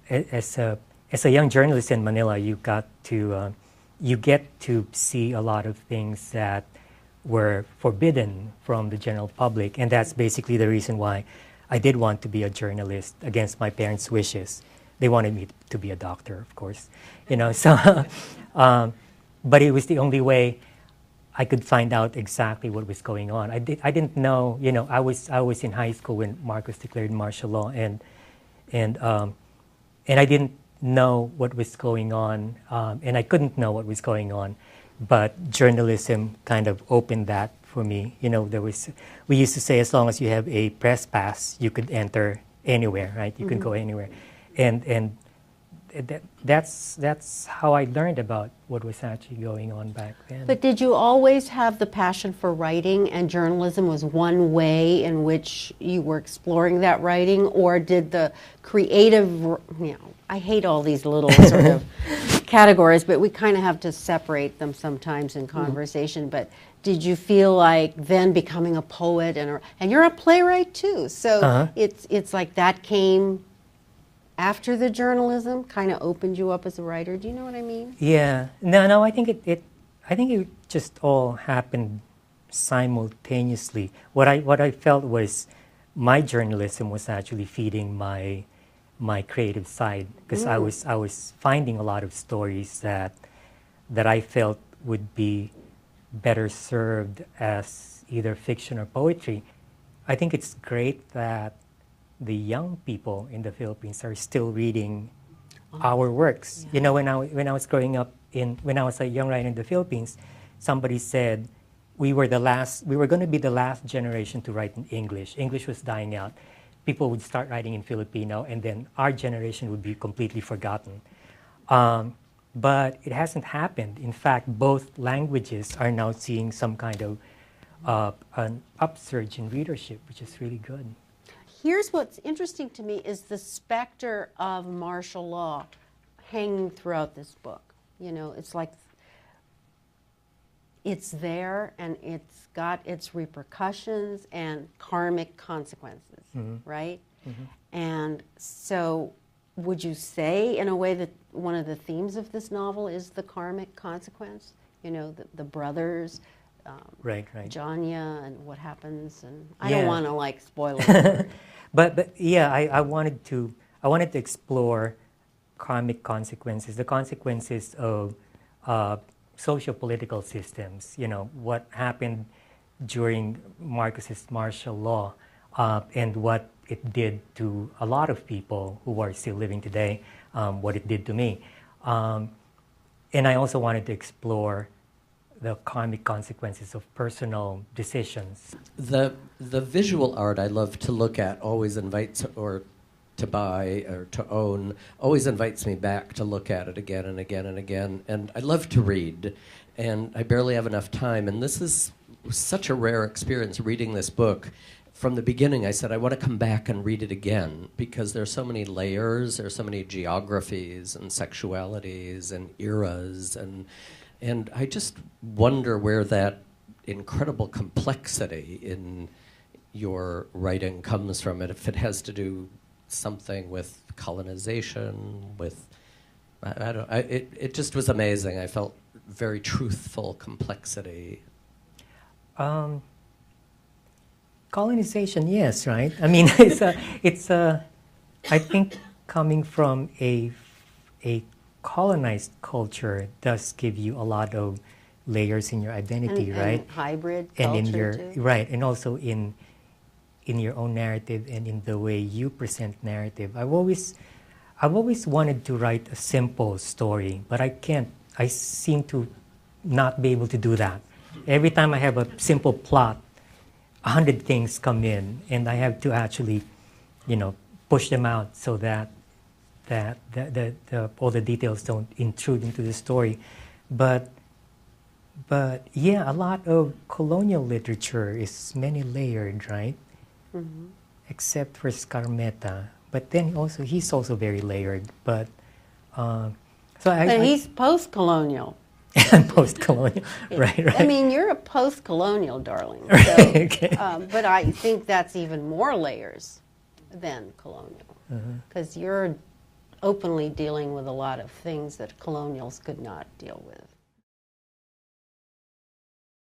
as a young journalist in Manila, you get to see a lot of things that were forbidden from the general public, and that's basically the reason why I did want to be a journalist against my parents' wishes. They wanted me to be a doctor, of course, So, but it was the only way I could find out exactly what was going on. I didn't know, I was in high school when Marcos declared martial law, and I didn't know what was going on, and I couldn't know what was going on, but journalism kind of opened that for me. We used to say, as long as you have a press pass, you could enter anywhere, right? You could go anywhere, and that's how I learned about what was actually going on back then. But did you always have the passion for writing, and journalism was one way in which you were exploring that writing, or did the creative, I hate all these little sort of categories, but we kind of have to separate them sometimes in conversation. But did you feel like then becoming a poet, and you're a playwright too, so it's like that came after the journalism kind of opened you up as a writer? Do you know what I mean? Yeah. No, I think it just all happened simultaneously. What I felt was my journalism was actually feeding my creative side, because I was finding a lot of stories that I felt would be better served as either fiction or poetry. I think it's great that the young people in the Philippines are still reading our works. Yeah. When I was growing up, when I was a young writer in the Philippines, somebody said we were going to be the last generation to write in English. English was dying out. People would start writing in Filipino, and then our generation would be completely forgotten. But it hasn't happened. In fact, both languages are now seeing some kind of an upsurge in readership, which is really good. Here's what's interesting to me is the specter of martial law hanging throughout this book. It's like it's there, and it's got its repercussions and karmic consequences, right? And so would you say, in a way, that one of the themes of this novel is the karmic consequence? The brothers, right. Janya, and what happens, and I don't want to spoil it. but yeah, I wanted to explore karmic consequences, the consequences of socio-political systems. What happened during Marcos's martial law, and what it did to a lot of people who are still living today, what it did to me. And I also wanted to explore the karmic consequences of personal decisions. The visual art I love to look at always invites, or to buy or to own, always invites me back to look at it again and again and again. And I love to read, and I barely have enough time. And this is such a rare experience reading this book. From the beginning, I said, I want to come back and read it again, because there's so many layers, there's so many geographies and sexualities and eras, and I just wonder where that incredible complexity in your writing comes from, and if it has to do something with colonization, with, it just was amazing. I felt very truthful complexity. Colonization, yes, right? I mean, I think coming from a colonized culture does give you a lot of layers in your identity, right? And hybrid and culture in your too. Right, and also in your own narrative and in the way you present narrative. I've always wanted to write a simple story, but I can't. I seem to not be able to do that. Every time I have a simple plot, 100 things come in, and I have to actually, push them out so that all the details don't intrude into the story. But yeah, a lot of colonial literature is many layered, right? Mm-hmm. Except for Scarmeta. But then he's also very layered. But he's post-colonial. Post-colonial, right. I mean, you're a post-colonial, darling. So, okay. But I think that's even more layers than colonial, because you're openly dealing with a lot of things that colonials could not deal with.